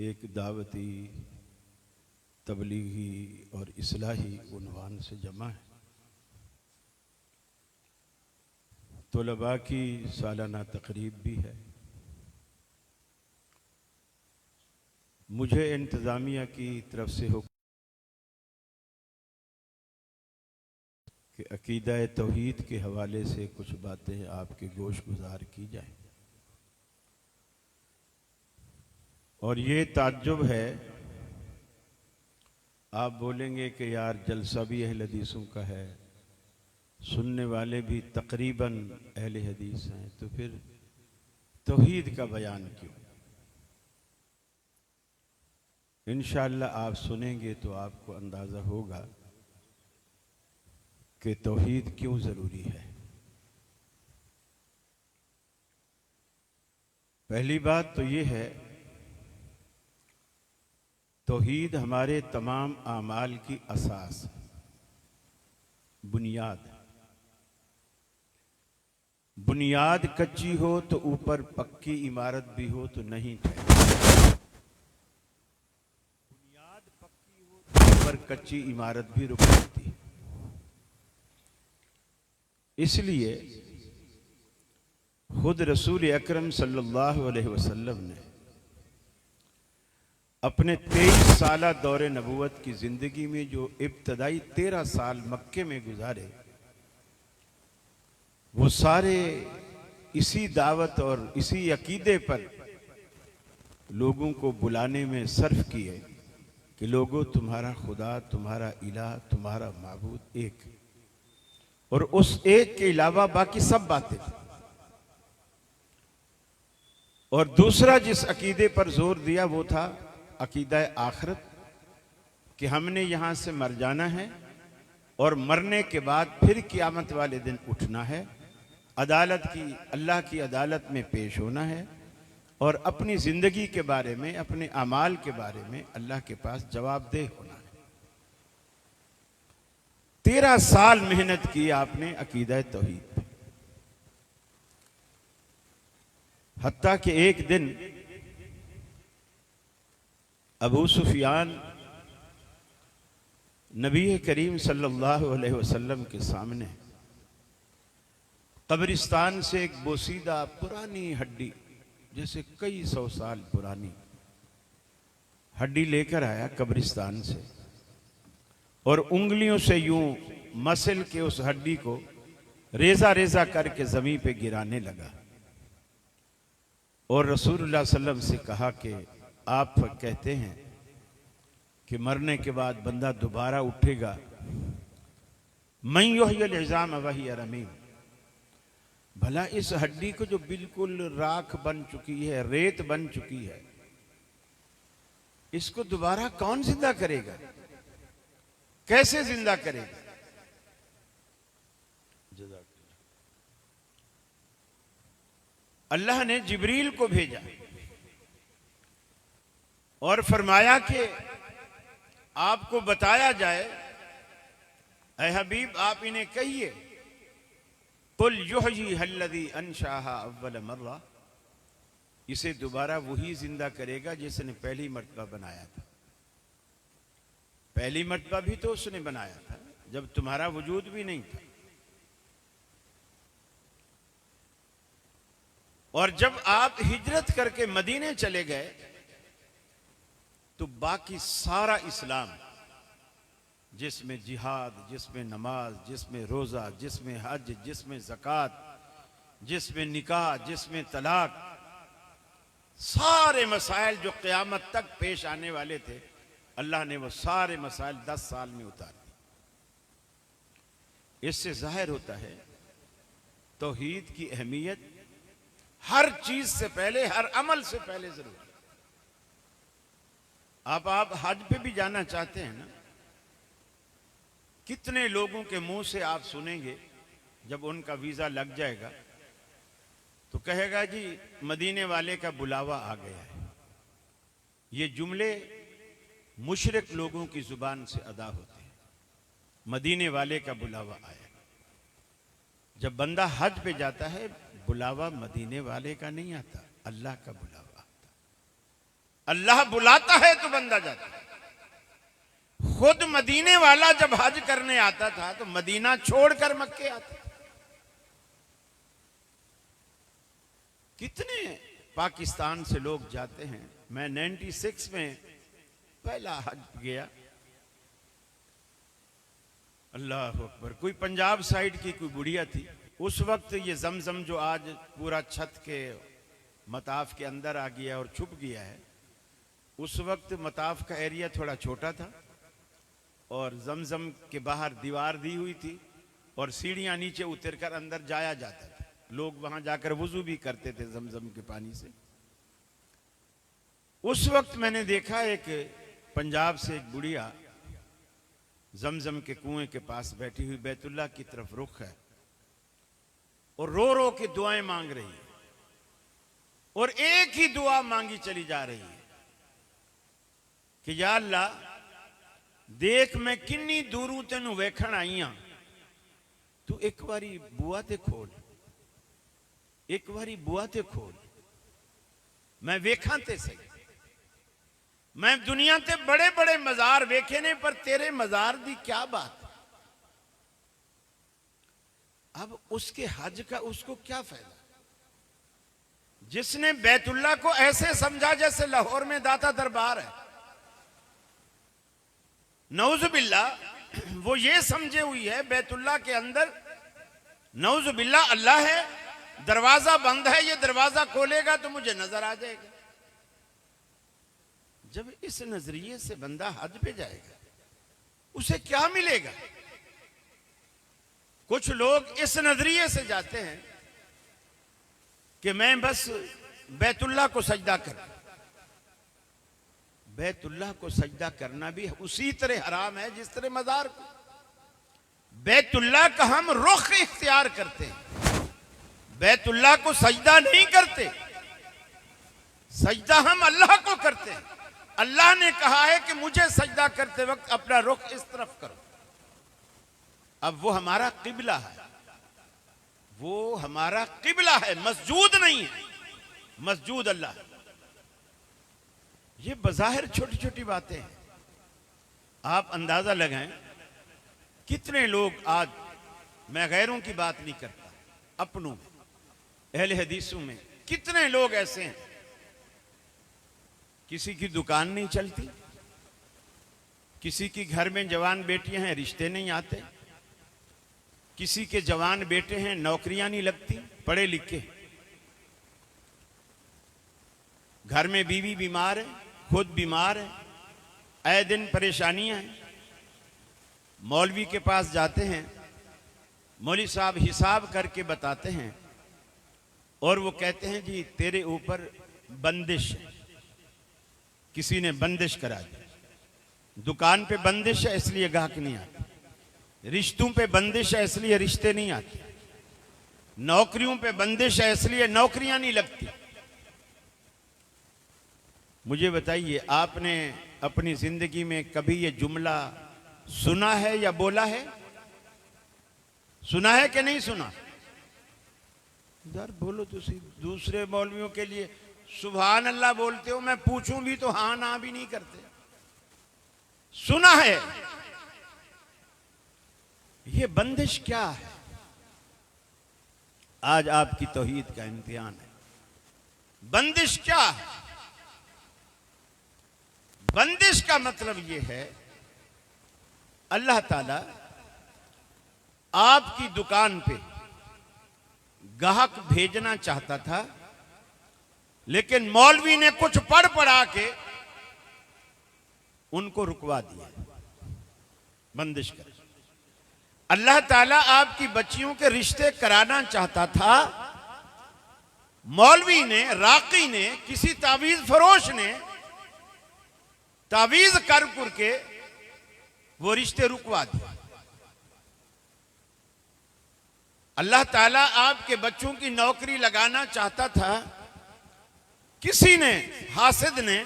एक दावती, तबलीगी और इस्लाही उन्वान से जमा है। तलबा की सालाना तकरीब भी है। मुझे इंतज़ामिया की तरफ से हुक्म कि अकीदा तौहीद के हवाले से कुछ बातें आपके गोश गुजार की जाए। और ये ताज्जुब है, आप बोलेंगे कि यार जलसा भी अहले हदीसों का है, सुनने वाले भी तकरीबन अहले हदीस हैं, तो फिर तौहीद का बयान क्यों? इंशाअल्लाह आप सुनेंगे तो आपको अंदाज़ा होगा कि तौहीद क्यों ज़रूरी है। पहली बात तो ये है, तौहीद हमारे तमाम आमाल की असास, बुनियाद। बुनियाद कच्ची हो तो ऊपर पक्की इमारत भी हो तो नहीं ठहरती। बुनियाद पक्की हो तो ऊपर कच्ची इमारत भी रुक जाती है। इसलिए खुद रसूल अकरम सल्लल्लाहु अलैहि वसल्लम ने अपने 23 साला दौरे नबूवत की ज़िंदगी में जो इब्तदाई 13 साल मक्के में गुजारे, वो सारे इसी दावत और इसी अकीदे पर लोगों को बुलाने में सर्फ किए कि लोगों, तुम्हारा खुदा, तुम्हारा इलाह, तुम्हारा माबूद एक, और उस एक के अलावा बाकी सब बातें। और दूसरा जिस अकीदे पर जोर दिया वो था अकीदा आखिरत, कि हमने यहां से मर जाना है और मरने के बाद फिर क़यामत वाले दिन उठना है, अदालत की, अल्लाह की अदालत में पेश होना है और अपनी ज़िंदगी के बारे में, अपने अमाल के बारे में अल्लाह के पास जवाबदेह होना है। 13 साल मेहनत की आपने अकीदा तौहीद पे। हत्ता कि एक दिन अबू सुफियान नबी करीम सल्लल्लाहु अलैहि वसल्लम के सामने कब्रिस्तान से एक बोसीदा पुरानी हड्डी, जैसे कई सौ साल पुरानी हड्डी लेकर आया कब्रिस्तान से, और उंगलियों से यूं मसल के उस हड्डी को रेजा रेजा करके जमीन पे गिराने लगा। और रसूलुल्लाह सल्लल्लाहु अलैहि वसल्लम से कहा कि आप कहते हैं कि मरने के बाद बंदा दोबारा उठेगा, मैं युह्यिल इज़ाम वहिय रमीम, भला इस हड्डी को जो बिल्कुल राख बन चुकी है, रेत बन चुकी है, इसको दोबारा कौन जिंदा करेगा, कैसे जिंदा करेगा? अल्लाह ने जिब्रील को भेजा और फरमाया कि आपको बताया जाए, ऐ हबीब आप इन्हें कहिए, कुल युह्यी हल्लज़ी अंशाहा अव्वल मर्रा, इसे दोबारा वही जिंदा करेगा जिसने पहली मर्तबा बनाया था। पहली मर्तबा भी तो उसने बनाया था जब तुम्हारा वजूद भी नहीं था। और जब आप हिजरत करके मदीने चले गए तो बाकी सारा इस्लाम, जिसमें जिहाद, जिसमें नमाज, जिसमें रोज़ा, जिसमें हज, जिसमें ज़कात, जिसमें निकाह, जिसमें तलाक, सारे मसाइल जो क़यामत तक पेश आने वाले थे, अल्लाह ने वो सारे मसाइल 10 साल में उतार दिए। इससे जाहिर होता है तौहीद की अहमियत हर चीज से पहले, हर अमल से पहले जरूरी। आप हज पे भी जाना चाहते हैं ना, कितने लोगों के मुंह से आप सुनेंगे जब उनका वीजा लग जाएगा तो कहेगा जी मदीने वाले का बुलावा आ गया है। ये जुमले मुशरिक लोगों की जुबान से अदा होते हैं, मदीने वाले का बुलावा आया। जब बंदा हज पे जाता है, बुलावा मदीने वाले का नहीं आता, अल्लाह का बुलावा आता। अल्लाह बुलाता है तो बंदा जाता है। खुद मदीने वाला जब हज करने आता था तो मदीना छोड़कर मक्के आता था। कितने पाकिस्तान से लोग जाते हैं। मैं 96 में पहला हज गया। अल्लाह अकबर। कोई पंजाब साइड की कोई बुढ़िया थी। उस वक्त ये जमजम जो आज पूरा छत के मताफ के अंदर आ गया और छुप गया है, उस वक्त मताफ का एरिया थोड़ा छोटा था और जमजम के बाहर दीवार दी हुई थी और सीढ़ियां नीचे उतरकर अंदर जाया जाता था। लोग वहां जाकर वुजू भी करते थे जमजम के पानी से। उस वक्त मैंने देखा एक पंजाब से एक बुढ़िया जमजम के कुएं के पास बैठी हुई बैतुल्लाह की तरफ रुख है और रो रो के दुआएं मांग रही है और एक ही दुआ मांगी चली जा रही है कि या अल्लाह, देख मैं किन्नी दूरों तेनू वेखण आई हां, तू एक बारी बुआ ते खोल, एक बारी बुआ ते खोल, मैं वेखां ते सही। मैं दुनिया ते बड़े बड़े मजार वेखे ने पर तेरे मजार दी क्या बात। अब उसके हज का उसको क्या फायदा, जिसने बैतुल्लाह को ऐसे समझा जैसे लाहौर में दाता दरबार है। नौजुबिल्ला, वो ये समझे हुई है बैतुल्लाह के अंदर नौजुबिल्ला अल्लाह है, दरवाजा बंद है, ये दरवाजा खोलेगा तो मुझे नजर आ जाएगा। जब इस नजरिए से बंदा हज पे जाएगा उसे क्या मिलेगा। कुछ लोग इस नजरिए से जाते हैं कि मैं बस बैतुल्लाह को सजदा कर। बैतुल्लाह को सजदा करना भी उसी तरह हराम है जिस तरह मजार को। बैतुल्लाह का हम रुख इख्तियार करते हैं, बैतुल्लाह को सजदा नहीं करते। सजदा हम अल्लाह को करते हैं। अल्लाह ने कहा है कि मुझे सजदा करते वक्त अपना रुख इस तरफ करो। अब वो हमारा किबला है, वो हमारा किबला है, मस्जूद नहीं है, मस्जूद अल्लाह है। ये बज़ाहिर छोटी छोटी बातें हैं। आप अंदाजा लगाएं कितने लोग आज, मैं गैरों की बात नहीं करता, अपनों में, अहले हदीसों में कितने लोग ऐसे हैं, किसी की दुकान नहीं चलती, किसी की घर में जवान बेटियां हैं रिश्ते नहीं आते, किसी के जवान बेटे हैं नौकरियां नहीं लगती, पढ़े लिखे, घर में बीवी बीमार है, खुद बीमार है, आए दिन परेशानियां हैं। मौलवी के पास जाते हैं, मौलवी साहब हिसाब करके बताते हैं और वो कहते हैं जी तेरे ऊपर बंदिश है, किसी ने बंदिश करा दी। दुकान पे बंदिश है इसलिए ग्राहक नहीं आते, रिश्तों पे बंदिश है इसलिए रिश्ते नहीं आते, नौकरियों पे बंदिश है इसलिए नौकरियां नहीं लगती। मुझे बताइए, आपने अपनी जिंदगी में कभी ये जुमला सुना है या बोला है? सुना है कि नहीं सुना? यार बोलो तो सही। दूसरे मौलवियों के लिए सुभान अल्लाह बोलते हो, मैं पूछूं भी तो हाँ ना भी नहीं करते। सुना है। ये बंदिश क्या है? आज आपकी तौहीद का इम्तिहान है। बंदिश क्या है? बंदिश का मतलब यह है, अल्लाह ताला आपकी दुकान पे ग्राहक भेजना चाहता था, लेकिन मौलवी ने कुछ पढ़ पढ़ा के उनको रुकवा दिया। बंदिश कर। अल्लाह ताला आपकी बच्चियों के रिश्ते कराना चाहता था, मौलवी ने, राकी ने, किसी तावीज फरोश ने तावीज कर के वो रिश्ते रुकवा दिए। अल्लाह ताला आपके बच्चों की नौकरी लगाना चाहता था, किसी ने, हासिद ने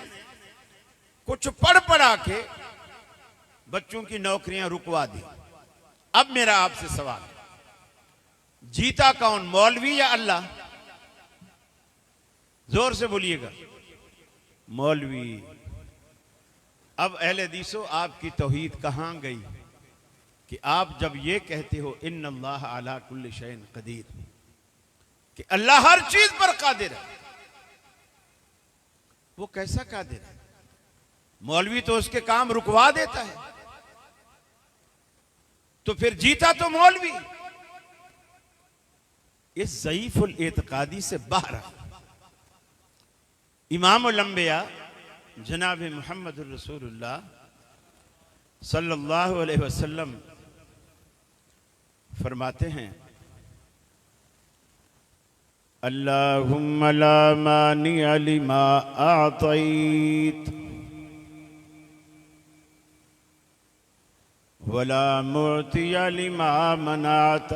कुछ पढ़ पढ़ा के बच्चों की नौकरियां रुकवा दी। अब मेरा आपसे सवाल, जीता कौन, मौलवी या अल्लाह? जोर से बोलिएगा। मौलवी। अब अहले हदीसों, आपकी तौहीद कहां गई कि आप जब ये कहते हो इन्नल्लाह अला कुल्लि शैइन कदीर, कि अल्लाह हर चीज पर कादिर है। वो कैसा कादिर है? मौलवी तो उसके काम रुकवा देता है, तो फिर जीता तो मौलवी। इस ज़ईफुल एतकादी से बाहर आ। इमामुल अंबिया जनाब मुहम्मद रसूलुल्लाह सल्लल्लाहु अलैहि वसल्लम फरमाते हैं, अल्लाहुम्मा ला मानिअ लिमा अअतैत वला मुअतिया लिमा मनात।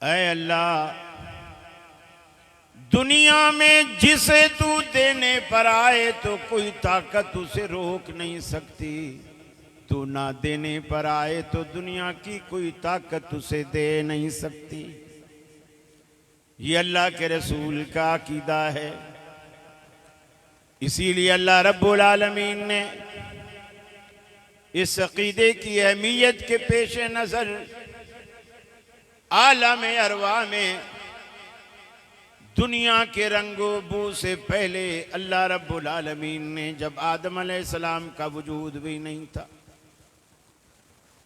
ऐ अल्लाह, दुनिया में जिसे तू देने पर आए तो कोई ताकत उसे रोक नहीं सकती, तू ना देने पर आए तो दुनिया की कोई ताकत उसे दे नहीं सकती। ये अल्लाह के रसूल का अकीदा है। इसीलिए अल्लाह रब्बुल आलमीन ने इस अकीदे की अहमियत के पेश नजर आलम अरवा में दुनिया के रंगो बू से पहले अल्लाह रब्बुल आलमीन ने, जब आदम अलैहिस्सलाम का वजूद भी नहीं था,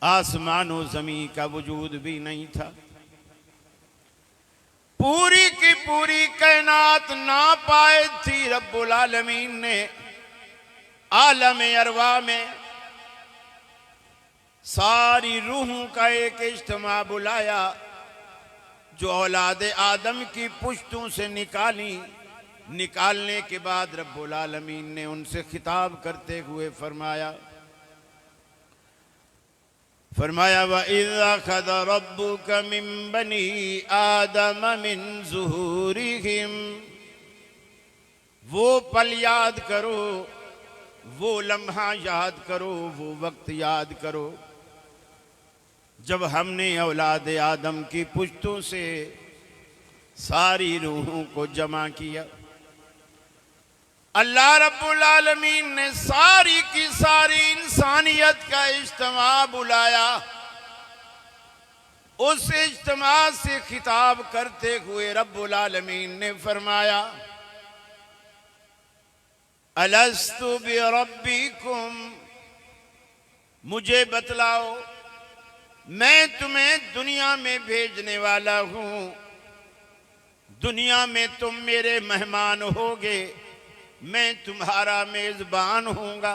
आसमान और ज़मीन का वजूद भी नहीं था, पूरी की पूरी कायनात ना पाए थी, रब्बुल आलमीन ने आलम अरवा में सारी रूहों का एक इज्तिमा बुलाया, जो औलाद आदम की पुश्तों से निकालने के बाद रब्बुल आलमीन ने उनसे खिताब करते हुए फरमाया व इज़ अख़ज़ रब्बुका मिन बनी आदम मिन ज़ुहूरिहिम। वो पल याद करो, वो लम्हा याद करो, वो वक्त याद करो जब हमने औलाद आदम की पुश्तों से सारी रूहों को जमा किया। अल्लाह रब्बुल आलमीन ने सारी की सारी इंसानियत का इज्तिमा बुलाया। उस इज्तिमा से खिताब करते हुए रब्बुल आलमीन ने फरमाया, अलस्तु बिरब्बिकुम, मुझे बतलाओ, मैं तुम्हें दुनिया में भेजने वाला हूं, दुनिया में तुम मेरे मेहमान होगे, मैं तुम्हारा मेजबान होऊंगा।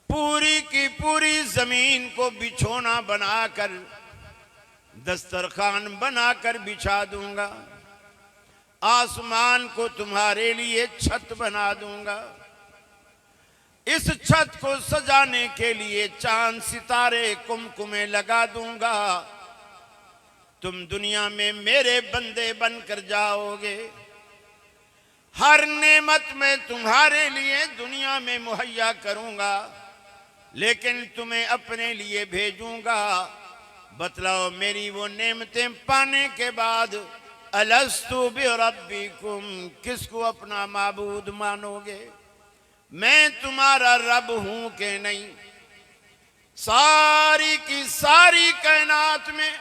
पूरी की पूरी जमीन को बिछोना बनाकर, दस्तरखान बनाकर बिछा दूंगा, आसमान को तुम्हारे लिए छत बना दूंगा, इस छत को सजाने के लिए चांद सितारे कुमकुमे लगा दूंगा, तुम दुनिया में मेरे बंदे बनकर जाओगे। हर नेमत मैं तुम्हारे लिए दुनिया में मुहैया करूंगा, लेकिन तुम्हें अपने लिए भेजूंगा। बतलाओ, मेरी वो नेमतें पाने के बाद अलस्तु बिरब्बिकुम, किसको अपना माबूद मानोगे? मैं तुम्हारा रब हूं कि नहीं? सारी की सारी कायनात में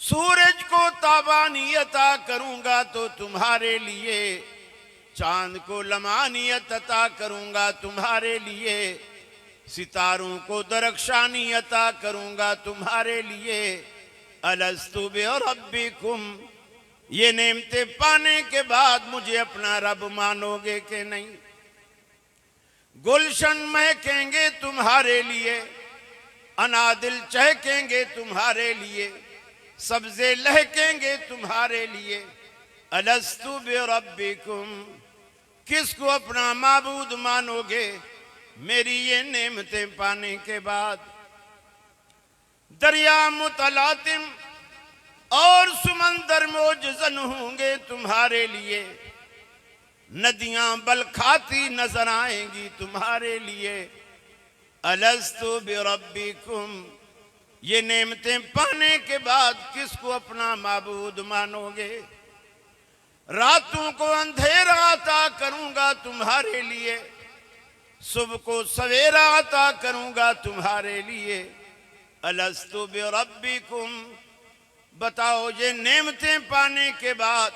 सूरज को ताबानियत अता करूंगा तो तुम्हारे लिए, चांद को लमानियत अता करूंगा तुम्हारे लिए, सितारों को दरख्शानी अता करूंगा तुम्हारे लिए। अलस्तु बिरब्बिकुम, ये नेमतें पाने के बाद मुझे अपना रब मानोगे कि नहीं? गुलशन महकेंगे तुम्हारे लिए, अनादिल चहकेंगे तुम्हारे लिए, सब्जे लहकेंगे तुम्हारे लिए। अलस्तु बिरब्बिकुम, किसको अपना माबूद मानोगे मेरी ये नेमतें पाने के बाद? दरिया मुतलातिम और समंदर मोजज़न होंगे तुम्हारे लिए, नदियां बल खाती नजर आएंगी तुम्हारे लिए। अलस्तु बिरब्बिकुम, ये नेमतें पाने के बाद किसको अपना माबूद मानोगे? रातों को अंधेरा अता करूंगा तुम्हारे लिए, सुबह को सवेरा अता करूंगा तुम्हारे लिए। अलस्तु बिरब्बिकुम, बताओ ये नेमतें पाने के बाद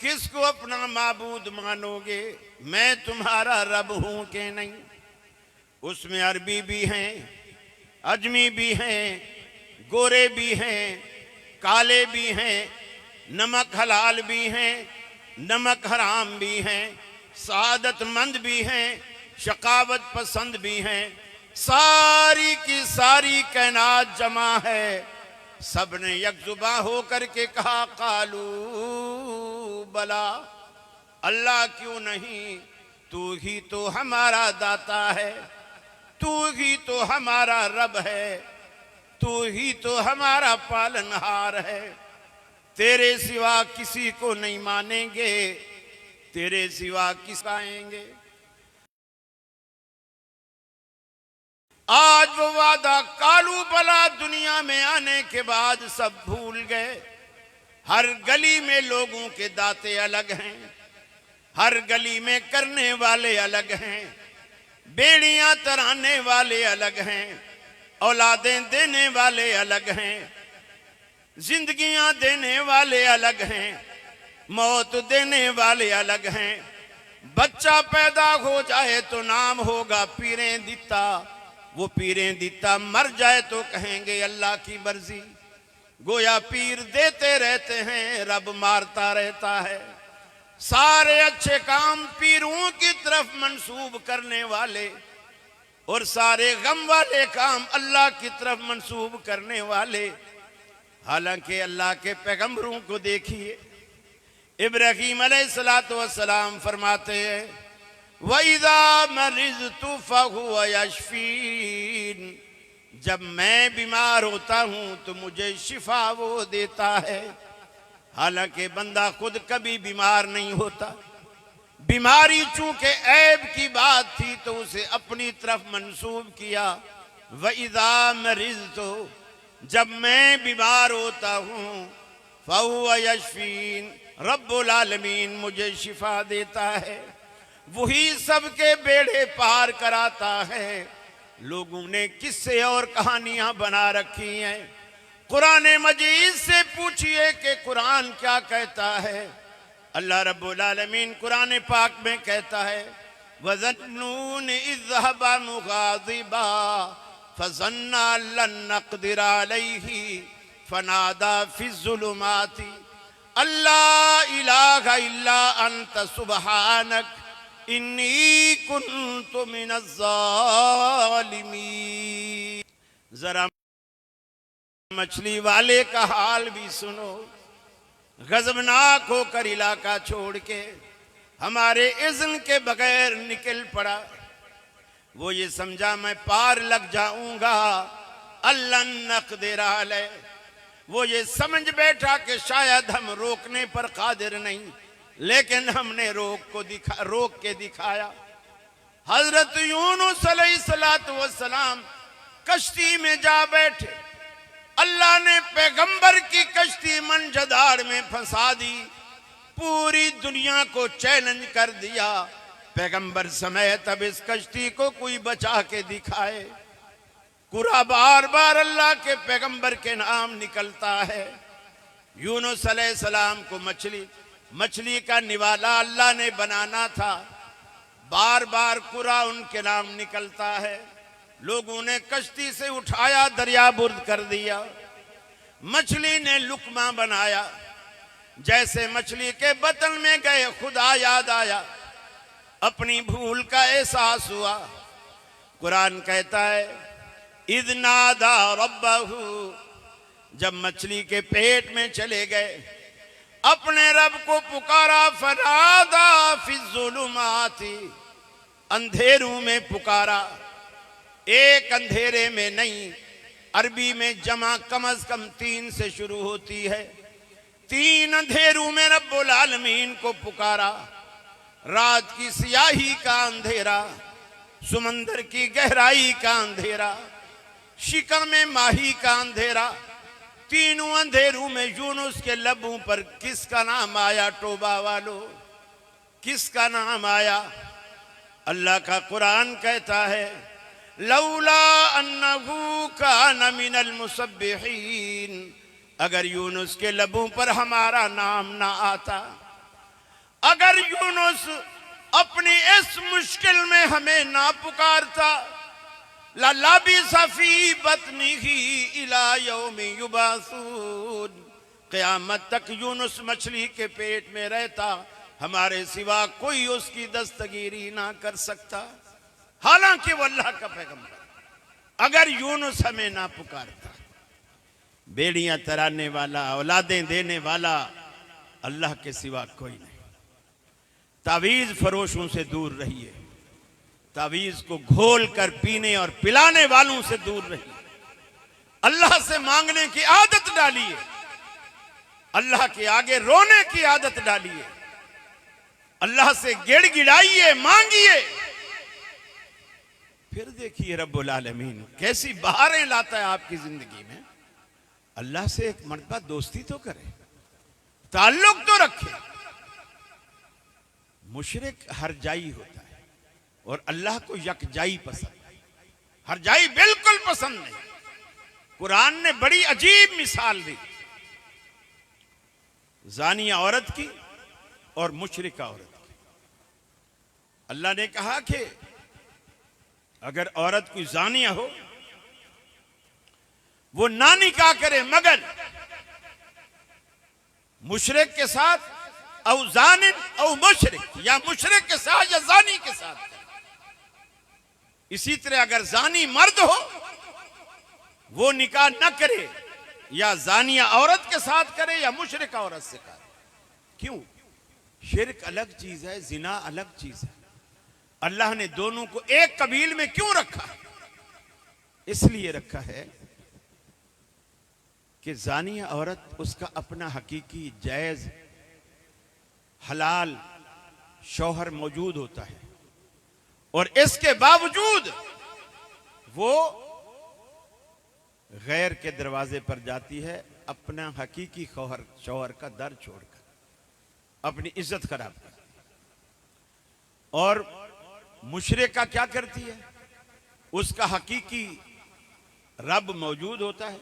किसको अपना माबूद मानोगे? मैं तुम्हारा रब हूं कि नहीं? उसमें अरबी भी हैं, अजमी भी हैं, गोरे भी हैं, काले भी हैं, नमक हलाल भी हैं, नमक हराम भी हैं, सादतमंद भी हैं, शकावत पसंद भी हैं। सारी की सारी कायनात जमा है। सबने यकजुबा होकर के कहा कालू बला, अल्लाह क्यों नहीं, तू ही तो हमारा दाता है, तू ही तो हमारा रब है, तू ही तो हमारा पालनहार है। तेरे सिवा किसी को नहीं मानेंगे, तेरे सिवा किस आएंगे। आज वो वादा कालू बला दुनिया में आने के बाद सब भूल गए। हर गली में लोगों के दाते अलग हैं, हर गली में करने वाले अलग हैं, बेड़ियां तराने वाले अलग हैं, औलादें देने वाले अलग हैं, जिंदगियां देने वाले अलग हैं, मौत देने वाले अलग हैं। बच्चा पैदा हो जाए तो नाम होगा पीरें दिता, वो पीरें दिता मर जाए तो कहेंगे अल्लाह की मर्जी। गोया पीर देते रहते हैं, रब मारता रहता है। सारे अच्छे काम पीरों की तरफ मंसूब करने वाले और सारे गम वाले काम अल्लाह की तरफ मंसूब करने वाले। हालांकि अल्लाह के पैगंबरों को देखिए, इब्राहीम अलैहिस्सलातु वस्सलाम फरमाते हैं वइज़ा मरिज़तु फहुव यशफ़ीन, जब मैं बीमार होता हूं तो मुझे शिफा वो देता है। हालांकि बंदा खुद कभी बीमार नहीं होता। बीमारी चूंकि ऐब की बात थी तो उसे अपनी तरफ मंसूब किया। वइज़ा मरिज़तु, जब मैं बीमार होता हूं, फहुव यशफ़ीन, रब्बुल आलमीन मुझे शिफा देता है। वही सबके बेड़े पार कराता है। लोगों ने किस्से और कहानियां बना रखी हैं। कुरान मजीद से पूछिए कि कुरान क्या कहता है। अल्लाह रब्बुल आलमीन कुरान पाक में कहता है वज़न्नून इज़ ज़हबा मुग़ाज़िबा फ़ज़न्ना लन नक़दिर अलैहि फ़नादा फ़िज़्ज़ुलुमाति अल्ला इलाहा इल्ला अंत सुब्हानक इन्नी कुन्तु मिनज़ ज़ालिमीन। जरा मछली वाले का हाल भी सुनो। गजबनाक होकर इलाका छोड़ के हमारे इज़्न के बगैर निकल पड़ा। वो ये समझा मैं पार लग जाऊंगा, अल्लाह नक़दिर अलैह। वो ये समझ बैठा कि शायद हम रोकने पर कादिर नहीं, लेकिन हमने रोक के दिखाया। हजरत यूनुस अलैहिस्सलातु वस्सलाम कश्ती में जा बैठे। अल्लाह ने पैगंबर की कश्ती मंजदार में फंसा दी। पूरी दुनिया को चैलेंज कर दिया, पैगंबर समेत अब इस कश्ती को कोई बचा के दिखाए। कुरा बार बार अल्लाह के पैगंबर के नाम निकलता है। यूनुस अलैहिस्सलाम को मछली का निवाला अल्लाह ने बनाना था। बार बार कुरा उनके नाम निकलता है। लोगों ने कश्ती से उठाया, दरिया बुर्द कर दिया। मछली ने लुकमा बनाया। जैसे मछली के बतन में गए, खुदा याद आया, अपनी भूल का एहसास हुआ। कुरान कहता है इज़ नादा रब्बहू, जब मछली के पेट में चले गए अपने रब को पुकारा। फनादा फिज़्ज़ुलुमाति, अंधेरों में पुकारा। एक अंधेरे में नहीं, अरबी में जमा कम अज कम 3 से शुरू होती है। 3 अंधेरों में रब्बुल आलमीन को पुकारा। रात की सियाही का अंधेरा, समंदर की गहराई का अंधेरा, शिकम में माही का अंधेरा, तीनों अंधेरों में यूनुस के लबों पर किसका नाम आया? तौबा वालों, किसका नाम आया? अल्लाह का कुरान कहता है लौला अन्नहु कान मिनल मुसब्बिहीन, अगर यूनुस के लबों पर हमारा नाम ना आता, अगर यूनुस अपनी इस मुश्किल में हमें ना पुकारता, लबिसा फी बतनिही इला यौमि युबासून, क़यामत तक यूनुस मछली के पेट में रहता, हमारे सिवा कोई उसकी दस्तगीरी ना कर सकता। हालांकि वो अल्लाह का पैगंबर, अगर यूनुस हमें ना पुकारता, बेड़ियां तराने वाला, औलादें देने वाला अल्लाह के सिवा कोई नहीं। तावीज फरोशों से दूर रहिए, तावीज को घोल कर पीने और पिलाने वालों से दूर रहिए। अल्लाह से मांगने की आदत डालिए, अल्लाह के आगे रोने की आदत डालिए, अल्लाह से गिड़गिड़ाइए, मांगिए। फिर देखिए रब्बुल आलमीन कैसी बहारें लाता है आपकी जिंदगी में। अल्लाह से एक मर्तबा दोस्ती तो करे, ताल्लुक तो रखे। मुशरिक हरजाई होता है और अल्लाह को यकजाई पसंद है, हरजाई बिल्कुल पसंद नहीं। कुरान ने बड़ी अजीब मिसाल दी जानिया औरत की और मुशरिका औरत की। अल्लाह ने कहा कि अगर औरत कोई जानिया हो, वो ना निकाह करे मगर मुशरिक के साथ, औ जानिन औ मुशरिक, या मुशरिक के साथ या जानी के साथ। इसी तरह अगर जानी मर्द हो वो निकाह न करे, या जानिया औरत के साथ करे या मुशरिक औरत से करे। क्यों? शिर्क अलग चीज है, जिना अलग चीज है। अल्लाह ने दोनों को एक कबील में क्यों रखा? इसलिए रखा है कि जानिया औरत, उसका अपना हकीकी जायज हलाल शौहर मौजूद होता है, और इसके बावजूद वो गैर के दरवाजे पर जाती है अपना हकीकी शौहर का दर छोड़कर, अपनी इज्जत खराब कर। और मुशरिका क्या करती है? उसका हकीकी रब मौजूद होता है,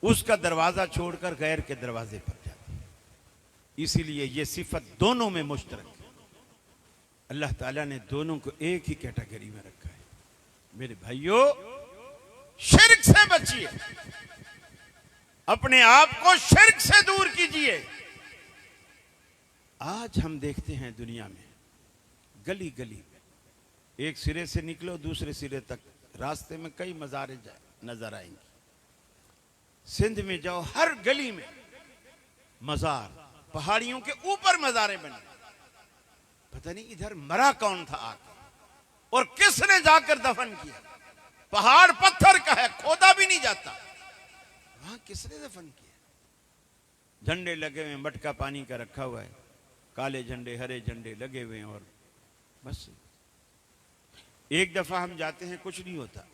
उसका दरवाजा छोड़कर गैर के दरवाजे पर जाती है। इसीलिए ये सिफत दोनों में मुश्तरक है। अल्लाह ताला ने दोनों को एक ही कैटेगरी में रखा है। मेरे भाइयों, शिर्क से बचिए, अपने आप को शिर्क से दूर कीजिए। आज हम देखते हैं दुनिया में गली गली एक सिरे से निकलो दूसरे सिरे तक, रास्ते में कई मज़ारे नजर आएंगी। सिंध में जाओ, हर गली में मज़ार, पहाड़ियों के ऊपर मज़ारे बने। पता नहीं इधर मरा कौन था आकर और किसने जाकर दफन किया। पहाड़ पत्थर का है, खोदा भी नहीं जाता, वहां किसने दफन किया? झंडे लगे हुए, मटका पानी का रखा हुआ है, काले झंडे हरे झंडे लगे हुए हैं, और बस एक दफा हम जाते हैं कुछ नहीं होता,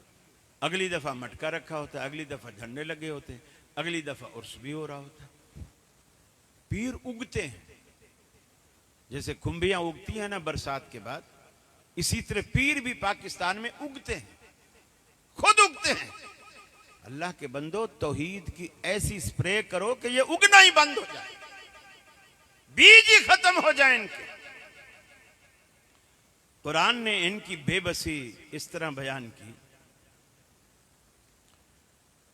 अगली दफा मटका रखा होता है, अगली दफा झंडे लगे होते हैं, अगली दफा उर्स भी हो रहा होता है। पीर उगते हैं, जैसे खुंबियां उगती हैं ना बरसात के बाद, इसी तरह पीर भी पाकिस्तान में उगते हैं, खुद उगते हैं। अल्लाह के बंदो, तौहीद की ऐसी स्प्रे करो कि ये उगना ही बंद हो जाए, बीज ही खत्म हो जाए इनके। कुरान ने इनकी बेबसी इस तरह बयान की,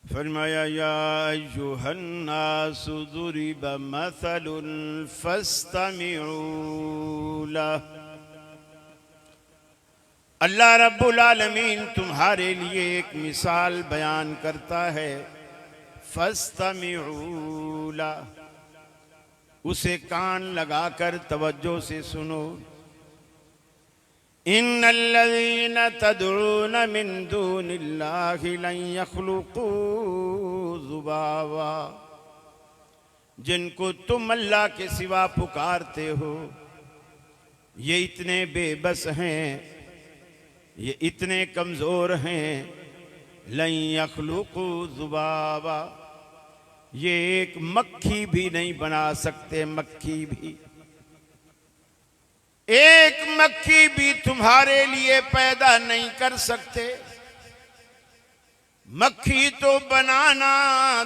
फरमाया या अय्युहन्नासु दुरिब मसलुन फस्तमिऊ लह। अल्लाह रब्बुल आलमीन तुम्हारे लिए एक मिसाल बयान करता है, फस्तमिऊ लह, उसे कान लगाकर तवज्जो से सुनो। इन्नल्लज़ीना तदऊन मिन दूनिल्लाहि लन यख्लुकू ज़ुबाबा, जिनको तुम अल्लाह के सिवा पुकारते हो ये इतने बेबस हैं, ये इतने कमज़ोर हैं। लन यख्लुकू ज़ुबाबा, ये एक मक्खी भी नहीं बना सकते। मक्खी भी, एक मक्खी भी तुम्हारे लिए पैदा नहीं कर सकते। मक्खी तो बनाना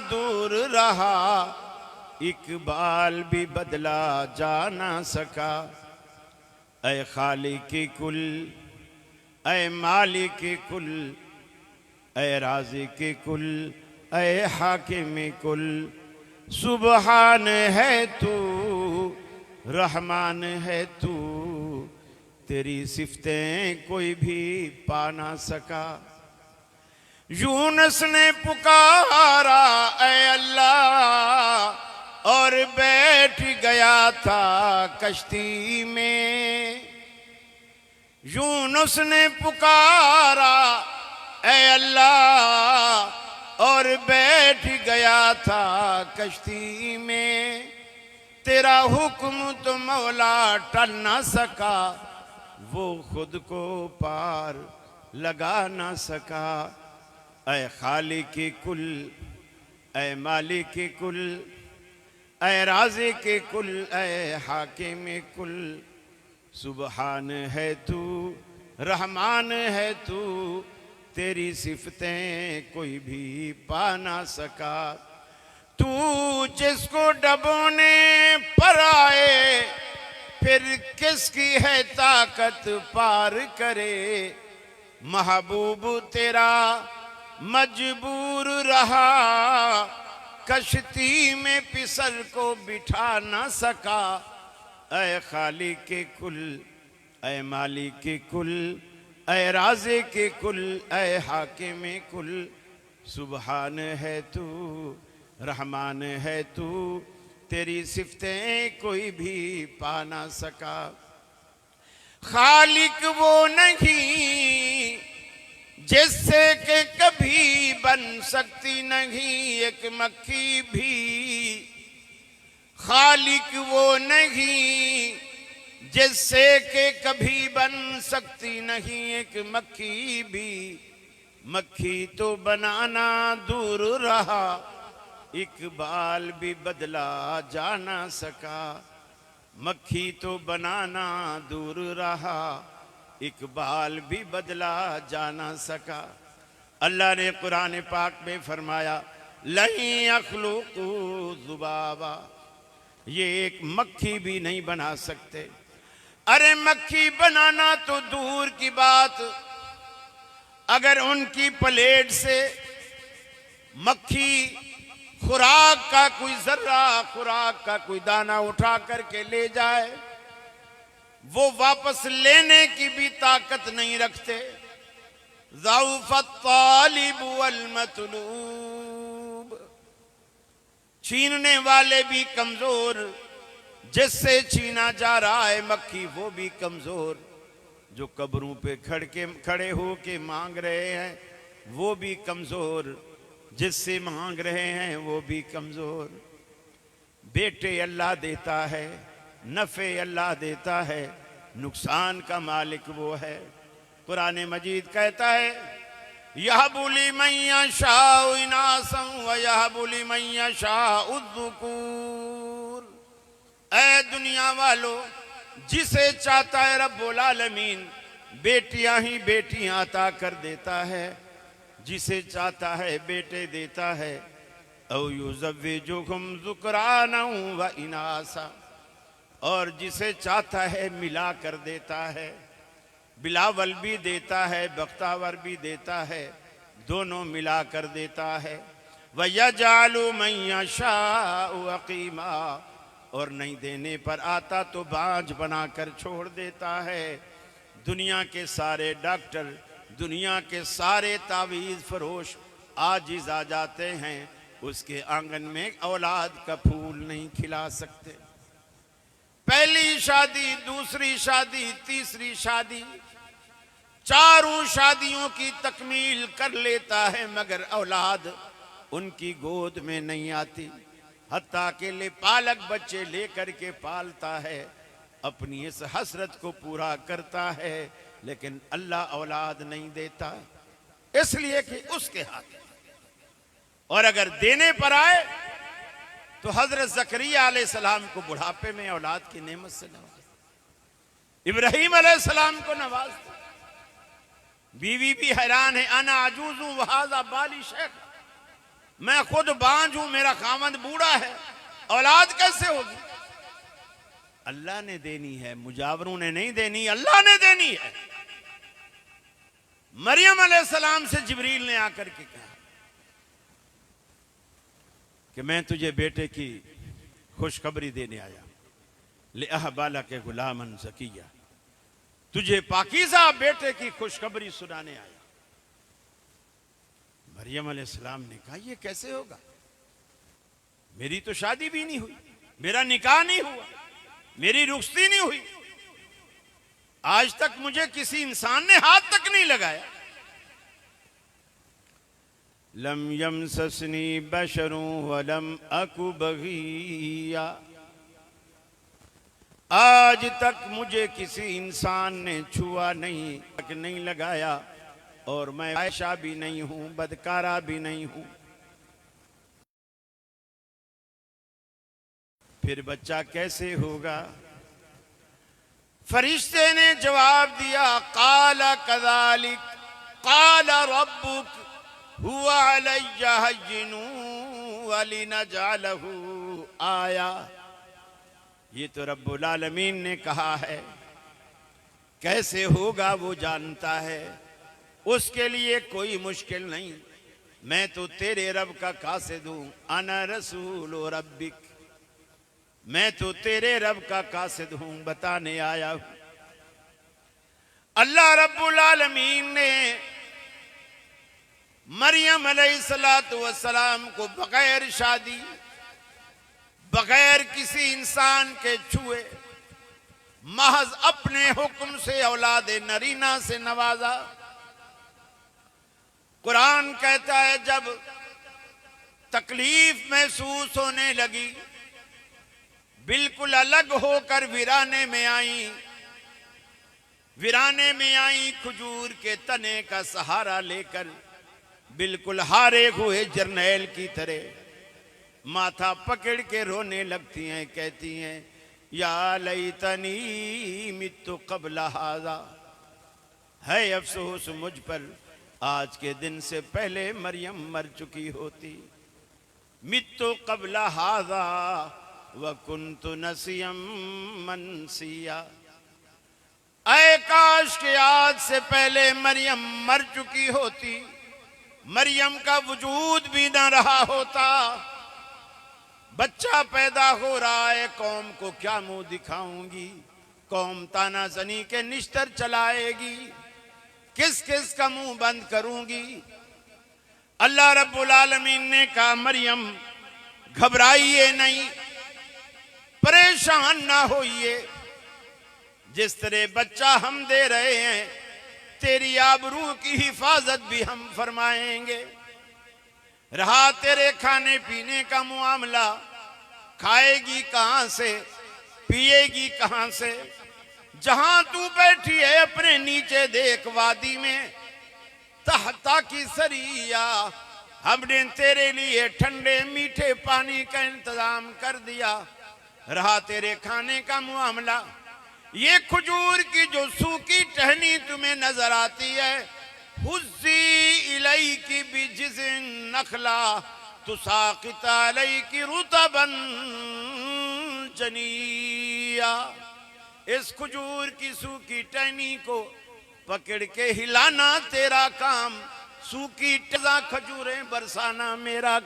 दूर रहा, इकबाल भी बदला जा ना सका। ऐ खालिक कुल, ऐ मालिक कुल, ऐ राज़िक कुल, ऐ हाकिम कुल, सुबहान है तू, रहमान है तू, तेरी सिफ़तें कोई भी पा ना सका। यूनुस ने पुकारा ऐ अल्लाह, और बैठ गया था कश्ती में। यूनुस ने पुकारा ऐ अल्लाह, और बैठ गया था कश्ती में। तेरा हुक्म तो मौला टल ना सका, वो खुद को पार लगा ना सका। ऐ खालिक कुल, ऐ मालिक कुल, ऐ राज़िक कुल, ऐ हाकिम कुल, सुबहान है तू, रहमान है तू, तेरी सिफ़तें कोई भी पा ना सका। तू जिसको डबोने पर आए, फिर किसकी है ताकत पार करे। महबूब तेरा मजबूर रहा, कश्ती में पिसर को बिठा ना सका। ऐ खालिक कुल, ऐ मालिक कुल, ऐ राज़िक कुल, ऐ हाकिम कुल, सुबहान है तू, रहमान है तू, तेरी सिफ़तें कोई भी पा ना सका। खालिक वो नहीं जिससे के कभी बन सकती नहीं एक मक्खी भी। खालिक वो नहीं जिससे के कभी बन सकती नहीं एक मक्खी भी। मक्खी तो बनाना दूर रहा, इकबाल भी बदला जा ना सका। मक्खी तो बनाना दूर रहा, इकबाल भी बदला जा ना सका। अल्लाह ने कुरान पाक में फरमाया, लहीं यख्लुकू ज़ुबाबा, ये एक मक्खी भी नहीं बना सकते। अरे मक्खी बनाना तो दूर की बात, अगर उनकी प्लेट से मक्खी खुराक का कोई जर्रा, खुराक का कोई दाना उठा करके ले जाए, वो वापस लेने की भी ताकत नहीं रखते। ज़ौफ़त तालिब वल मतलूब, छीनने वाले भी कमजोर, जिससे छीना जा रहा है मक्खी वो भी कमजोर, जो कब्रों पे खड़े हो के मांग रहे हैं वो भी कमजोर, जिससे मांग रहे हैं वो भी कमजोर। बेटे अल्लाह देता है, नफ़े अल्लाह देता है, नुकसान का मालिक वो है। कुरान मजीद कहता है, यहबु लिमन यशाउ इनासन व यहबु लिमन यशाउ ज़ुकूर। ऐ दुनिया वालों, जिसे चाहता है रब्बुल आलमीन बेटियां ही बेटियां अता कर देता है, जिसे चाहता है बेटे देता है। औ युज़व्विजुहुम ज़ुक्राना व इनासा, और जिसे चाहता है मिला कर देता है, बिलावल भी देता है, बख्तावर भी देता है, दोनों मिला कर देता है। व यजअलु मन यशाउ अक़ीमा, और नहीं देने पर आता तो बाँझ बनाकर छोड़ देता है। दुनिया के सारे डॉक्टर, दुनिया के सारे तावीज़ फरोश आजिज़ आ जाते हैं, उसके आंगन में औलाद का फूल नहीं खिला सकते। पहली शादी, दूसरी शादी, तीसरी शादी, चारों शादियों की तकमील कर लेता है, मगर औलाद उनकी गोद में नहीं आती। हत्ता के लिए पालक बच्चे लेकर के पालता है, अपनी इस हसरत को पूरा करता है, लेकिन अल्लाह औलाद नहीं देता, इसलिए कि उसके हाथ। और अगर देने पर आए तो हजरत ज़करिया अलैहिस्सलाम को बुढ़ापे में औलाद की नेमत से नवाज, इब्राहीम अलैहिस्सलाम को नवाज। बीवी भी हैरान है, अना अजूज़ू वहाज़ा बाली शेख, मैं खुद बांझ हूं, मेरा खामद बूढ़ा है, औलाद कैसे होगी? अल्लाह ने देनी है, मुजावरों ने नहीं देनी, अल्लाह ने देनी है। मरियम अलैहिस्सलाम से जिब्रील ने आकर के कहा कि मैं तुझे बेटे की खुशखबरी देने आया, ले अहबाला के गुलामन ज़किया, तुझे पाकीज़ा बेटे की खुशखबरी सुनाने आया। मरियम अलैहिस्सलाम ने कहा ये कैसे होगा, मेरी तो शादी भी नहीं हुई, मेरा निकाह नहीं हुआ, मेरी रुखसती नहीं हुई, आज तक मुझे किसी इंसान ने हाथ तक नहीं लगाया। लम यमससनी बशरुं वलम अकु बगिया, आज तक मुझे किसी इंसान ने छुआ नहीं, तक नहीं लगाया, और मैं आयशा भी नहीं हूं, बदकारा भी नहीं हूं। फिर बच्चा कैसे होगा? फरिश्ते ने जवाब दिया, काला कज़ालिक काला रब्बुक हुवा अलैया हय्यिनु वलिनजअलहु आया। ये तो रब्बुल आलमीन ने कहा है, कैसे होगा वो जानता है, उसके लिए कोई मुश्किल नहीं। मैं तो तेरे रब का कासिद हूं, अना रसूल रब्बिक, मैं तो तेरे रब का कासिद हूं, बताने आया हूं। अल्लाह रब्बुल आलमीन ने मरियम अलैहिस्सलातु वस्सलाम को बगैर शादी, बगैर किसी इंसान के छुए, महज अपने हुक्म से औलाद नरीना से नवाजा। कुरान कहता है जब तकलीफ महसूस होने लगी, बिल्कुल अलग होकर वीराने में आई, वीराने में आई खजूर के तने का सहारा लेकर, बिल्कुल हारे हुए जर्नैल की तरह माथा पकड़ के रोने लगती हैं, कहती हैं या लैतनी मित्तु क़ब्ल हाज़ा, है अफसोस मुझ पर, आज के दिन से पहले मरियम मर चुकी होती। मित्तु क़ब्ल हाज़ा व कुन्तु नसियम मनसिया, ऐ काश के आज से पहले मरियम मर चुकी होती, मरियम का वजूद भी ना रहा होता। बच्चा पैदा हो रहा है, कौम को क्या मुंह दिखाऊंगी, कौम तानाजनी के निश्तर चलाएगी, किस किस का मुंह बंद करूंगी। अल्लाह रब्बुल आलमीन ने कहा मरियम घबराइए नहीं, परेशान ना होइए, जिस तरह बच्चा हम दे रहे हैं, तेरी आबरू की हिफाजत भी हम फरमाएंगे। रहा तेरे खाने पीने का मामला, खाएगी कहां से, पिएगी कहां से? जहां तू बैठी है अपने नीचे देख वादी में, तहता की सरिया, हमने तेरे लिए ठंडे मीठे पानी का इंतजाम कर दिया। रहा तेरे खाने का मामला, ये खजूर की जो सूखी टहनी तुम्हें नजर आती है, हुज़्ज़ी इलैकी बिजिज़िन नखला तुसाक़ित अलैकी रुतबन जनिया, इस खजूर की सूखी टहनी को पकड़ के हिलाना तेरा काम, सूखी टजा खजूरें बरसाना मेरा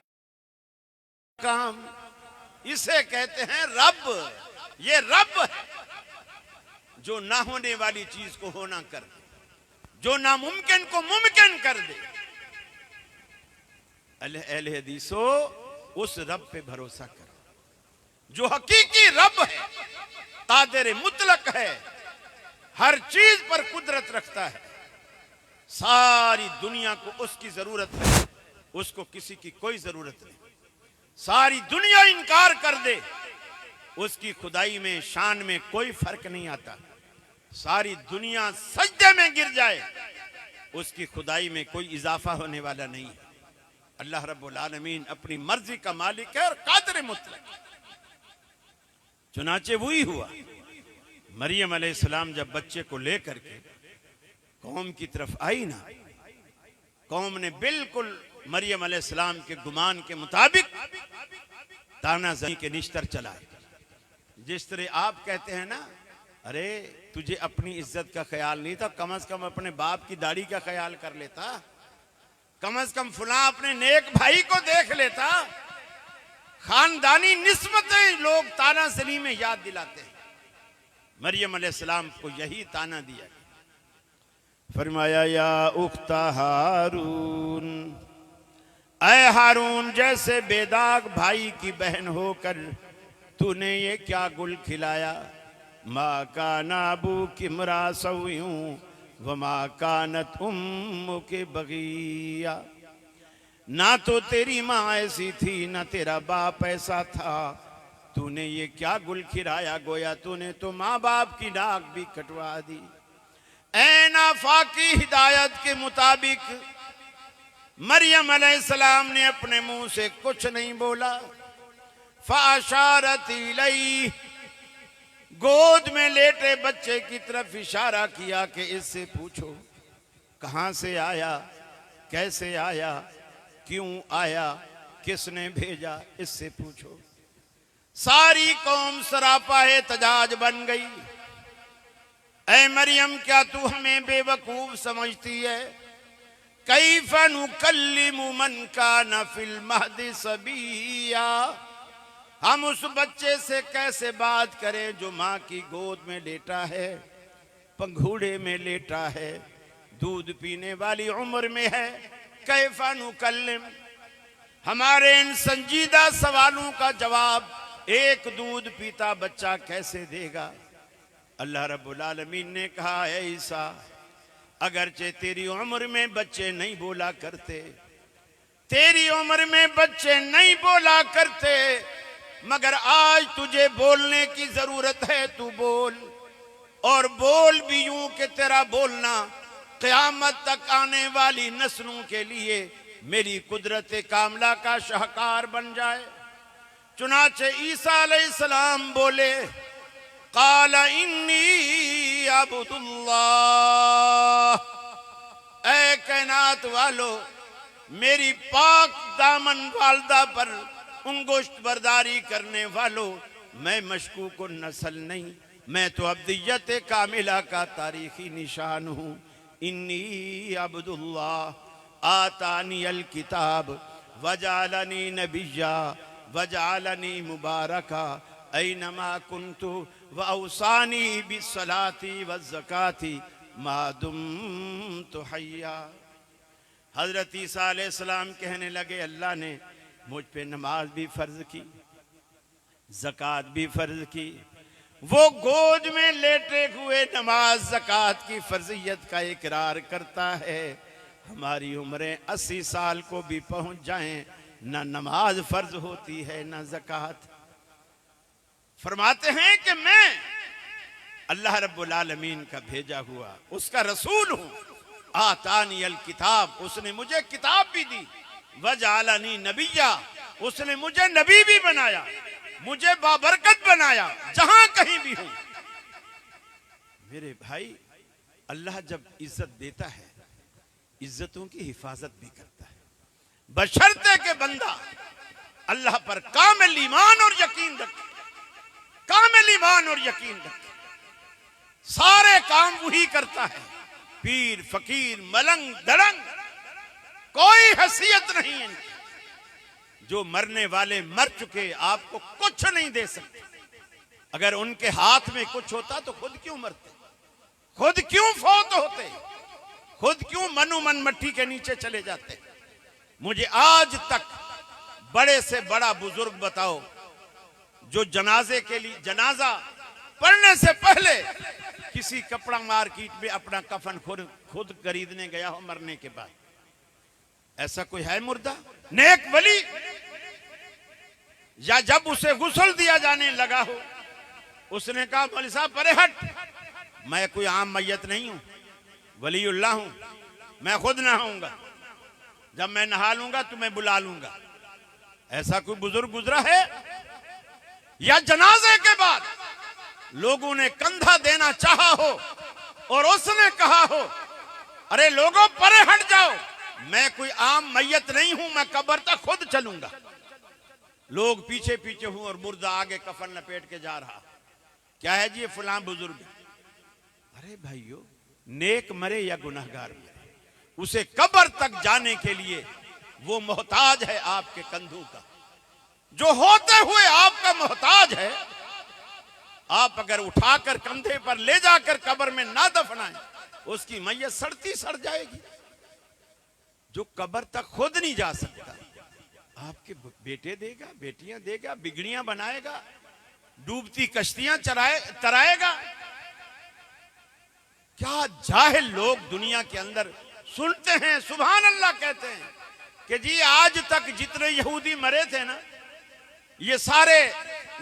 काम। इसे कहते हैं रब। ये रब है जो ना होने वाली चीज को होना कर दे, जो नामुमकिन को मुमकिन कर दे। अहले हदीसो, उस रब पे भरोसा करो जो हकीकी रब है, कादिर मुतलक है, हर चीज पर कुदरत रखता है। सारी दुनिया को उसकी जरूरत है, उसको किसी की कोई जरूरत नहीं। सारी दुनिया इनकार कर दे, उसकी खुदाई में शान में कोई फर्क नहीं आता। सारी दुनिया सजदे में गिर जाए, उसकी खुदाई में कोई इजाफा होने वाला नहीं है। अल्लाह रब्बुल आलमीन अपनी मर्जी का मालिक है और कादिर मुतलक। चुनाचे वही हुआ, मरियम अलैहिस्सलाम जब बच्चे को लेकर के कौम की तरफ आई ना, कौम ने बिल्कुल मरियम अलैहिस्सलाम के गुमान के मुताबिक तानाज़नी के निश्तर चलाए। जिस तरह आप कहते हैं ना, अरे तुझे अपनी इज्जत का ख्याल नहीं था, कम से कम अपने बाप की दाढ़ी का ख्याल कर लेता, कम से कम फुला अपने नेक भाई को देख लेता। खानदानी निस्बतें लोग तानाज़नी में याद दिलाते हैं। मरियम अलैहिस्सलाम को यही ताना दिया, फरमाया या उख्ता हारून, ऐ हारून जैसे बेदाग भाई की बहन होकर तूने ये क्या गुल खिलाया। माँ का नाबू की मरा सऊं व माँ कानत उम्मु के बगिया, ना तो तेरी माँ ऐसी थी ना तेरा बाप ऐसा था, तूने ये क्या गुल खिलाया, गोया तूने तो माँ बाप की नाक भी कटवा दी। ऐ नाफाकी हिदायत के मुताबिक मरियम अलैहिस्सलाम ने अपने मुंह से कुछ नहीं बोला। फाशारत इलैहि, गोद में लेटे बच्चे की तरफ इशारा किया कि इससे पूछो कहां से आया, कैसे आया, क्यों आया, किसने भेजा, इससे पूछो। सारी कौम सरापा तजाज बन गई। ऐ मरियम क्या तू हमें बेवकूफ समझती है। कैफ नुकल्लिमु मन कान फिल महदि सबिया, हम उस बच्चे से कैसे बात करें जो माँ की गोद में लेटा है, पंघूड़े में लेटा है, दूध पीने वाली उम्र में है। कैफ नुकल्लिम, हमारे इन संजीदा सवालों का जवाब एक दूध पीता बच्चा कैसे देगा। अल्लाह रब्बुल आलमीन ने कहा है ईसा, अगरचे तेरी उम्र में बच्चे नहीं बोला करते, तेरी उम्र में बच्चे नहीं बोला करते, मगर आज तुझे बोलने की जरूरत है, तू बोल। और बोल भी यूं कि तेरा बोलना क़यामत तक आने वाली नस्लों के लिए मेरी कुदरत कामला का शाहकार बन जाए। चुनाचे ईसा अलैहिस्सलाम बोले, काला इन्नी अब्दुल्लाह, ऐ कायनात वालो, मेरी पाक दामन वालदा पर उंगुश्त बर्दारी करने वालों, मैं मशकूक नस्ल नहीं, मैं तो अब्दियत कामिला का तारीखी निशान हूँ। इन्नी अब्दुल्लाह आतानी अल किताब वजालनी नबिया वजालनी मुबारका ऐनमा कुन्तु व औसानी बिस्सलाती व ज़काती मा दुम्तु हय्या। हजरत ईसा अलैहिस्सलाम कहने लगे, अल्लाह ने मुझ पे नमाज भी फर्ज की, ज़कात भी फर्ज की। वो गोद में लेटे हुए नमाज ज़कात की फर्जियत का इकरार करता है। हमारी उम्रें 80 साल को भी पहुंच जाएं, ना नमाज फर्ज होती है ना ज़कात। फरमाते हैं कि मैं अल्लाह रब्बुल आलमीन का भेजा हुआ उसका रसूल हूं। आतानी अल किताब, उसने मुझे किताब भी दी। वजालनी नबिया, उसने मुझे नबी भी बनाया, मुझे बाबरकत बनाया जहां कहीं भी हूं। मेरे भाई, अल्लाह जब इज्जत देता है, इज्जतों की हिफाजत भी करता है, बशर्ते के बंदा अल्लाह पर कामिल ईमान और यकीन रखे, कामिल ईमान और यकीन रखे। सारे काम वही करता है, पीर फकीर मलंग दड़ंग कोई हैसियत नहीं है। जो मरने वाले मर चुके, आपको कुछ नहीं दे सकते। अगर उनके हाथ में कुछ होता तो खुद क्यों मरते, खुद क्यों फौत होते, खुद क्यों मनु मन मट्टी के नीचे चले जाते। मुझे आज तक बड़े से बड़ा बुजुर्ग बताओ जो जनाजे के लिए, जनाजा पढ़ने से पहले किसी कपड़ा मार्केट में अपना कफन खुद खरीदने गया हो मरने के बाद। ऐसा कोई है मुर्दा? नेक वली, या जब उसे गुस्ल दिया जाने लगा हो, उसने कहा मौलवी साहब परे हट, मैं कोई आम मैयत नहीं हूं, वलीउल्लाह हूं, मैं खुद ना होऊंगा। जब मैं नहा लूंगा तुम्हें बुला लूंगा। ऐसा कोई बुजुर्ग गुजरा है? या जनाजे के बाद लोगों ने कंधा देना चाहा हो और उसने कहा हो अरे लोगों परे हट जाओ, मैं कोई आम मैयत नहीं हूं, मैं कब्र तक खुद चलूंगा। लोग पीछे पीछे हूं और मुर्दा आगे कफन लपेट के जा रहा। क्या है जी? ये फलां बुजुर्ग। अरे भाइयों, नेक मरे या गुनहगार मरे, उसे कब्र तक जाने के लिए वो मोहताज है आपके कंधों का, जो होते हुए आपका मोहताज है। आप अगर उठाकर कंधे पर ले जाकर कब्र में ना दफनाएं, उसकी मैयत सड़ती सड़ जाएगी। जो कब्र तक खुद नहीं जा सकता, आपके बेटे देगा, बेटियां देगा, बिगड़ियां बनाएगा, डूबती कश्तियां तराएगा। क्या जाहिल लोग दुनिया के अंदर सुनते हैं, सुभान अल्लाह कहते हैं कि जी आज तक जितने यहूदी मरे थे ना, ये सारे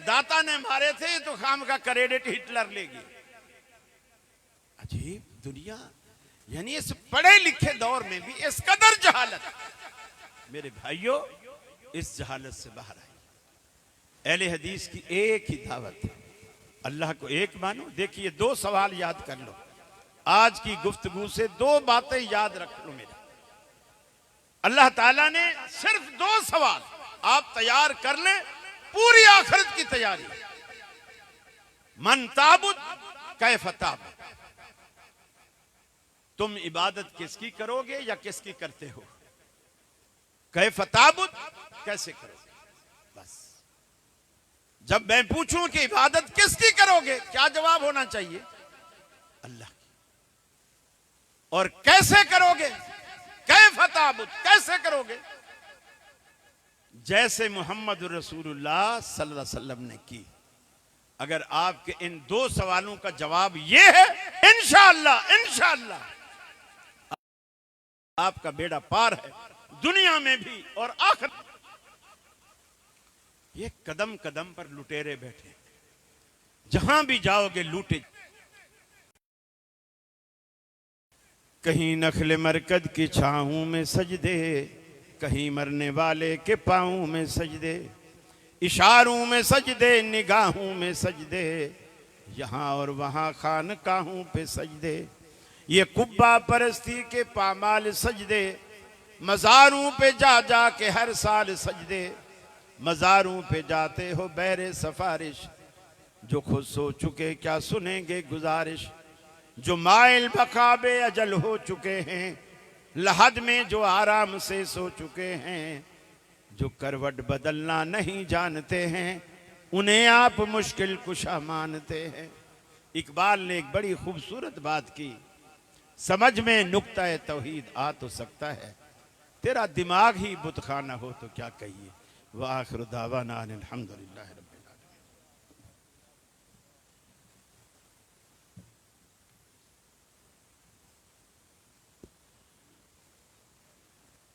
दाता ने मारे थे, तो खाम का क्रेडिट हिटलर ले गया। अजीब दुनिया, यानी इस पढ़े लिखे दौर में भी इस कदर जहालत। मेरे भाइयों, इस जहालत से बाहर आए। अहले हदीस की एक ही दावत है, अल्लाह को एक मानो। देखिए, 2 सवाल याद कर लो, आज की गुफ्तगू से 2 बातें याद रख लो मेरे। अल्लाह ताला ने सिर्फ 2 सवाल आप तैयार कर लें, पूरी आखिरत की तैयारी। मन ताबुद कैफ ताबुद, तुम इबादत किसकी करोगे या किसकी करते हो? कैफ ताबुद, कैसे करोगे? बस जब मैं पूछूं कि इबादत किसकी करोगे, क्या जवाब होना चाहिए? अल्लाह की। और कैसे करोगे? कैफ ताबुद, कैसे करोगे? जैसे मोहम्मद रसूलुल्लाह सल्लल्लाहु अलैहि वसल्लम ने की। अगर आपके इन 2 सवालों का जवाब यह है, इंशाअल्लाह इंशाअल्लाह आपका बेड़ा पार है, दुनिया में भी और आखिर। ये कदम कदम पर लुटेरे बैठे, जहां भी जाओगे लूटे। कहीं नखले मरकद की छाहों में सजदे, कहीं मरने वाले के पाँव में सजदे, इशारों में सजदे, निगाहों में सजदे, यहाँ और वहाँ खानकाहों पे सजदे। ये कुब्बा परस्ती के पामाल सजदे, मज़ारों पे जा जा के हर साल सजदे। मज़ारों पे जाते हो बहरे सफारिश, जो खुद सो चुके क्या सुनेंगे गुजारिश। जो माइल बकाबे अजल हो चुके हैं, लहद में जो आराम से सो चुके हैं, जो करवट बदलना नहीं जानते हैं, उन्हें आप मुश्किल कुशा मानते हैं। इकबाल ने एक बड़ी खूबसूरत बात की, समझ में नुक्ता तौहीद आ तो सकता है, तेरा दिमाग ही बुतखाना हो तो क्या कहिए। व आखिर दावाना अल्हम्दुलिल्लाह रब्बिल आलमीन।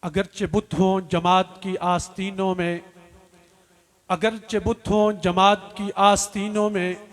अगरचे बुत हों जमात की आस्तीनों में, अगरचे बुत हों जमात की आस्तीनों में,